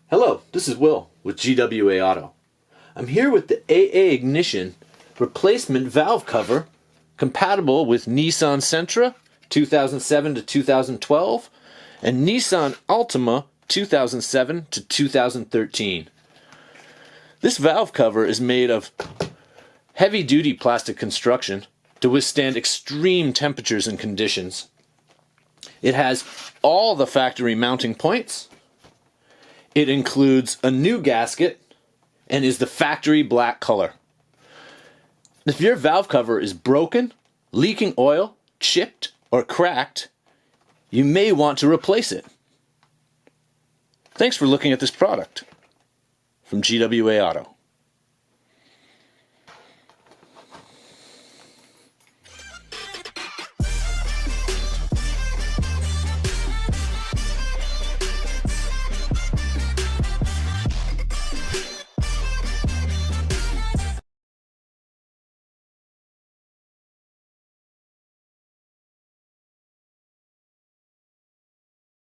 Hello, this is Will with GWA Auto. I'm here with the AA Ignition replacement valve cover compatible with Nissan Sentra 2007 to 2012 and Nissan Altima 2007 to 2013. This valve cover is made of heavy-duty plastic construction to withstand extreme temperatures and conditions. It has all the factory mounting points. It includes a new gasket and is the factory black color. If your valve cover is broken, leaking oil, chipped, or cracked, you may want to replace it. Thanks for looking at this product from GWA Auto.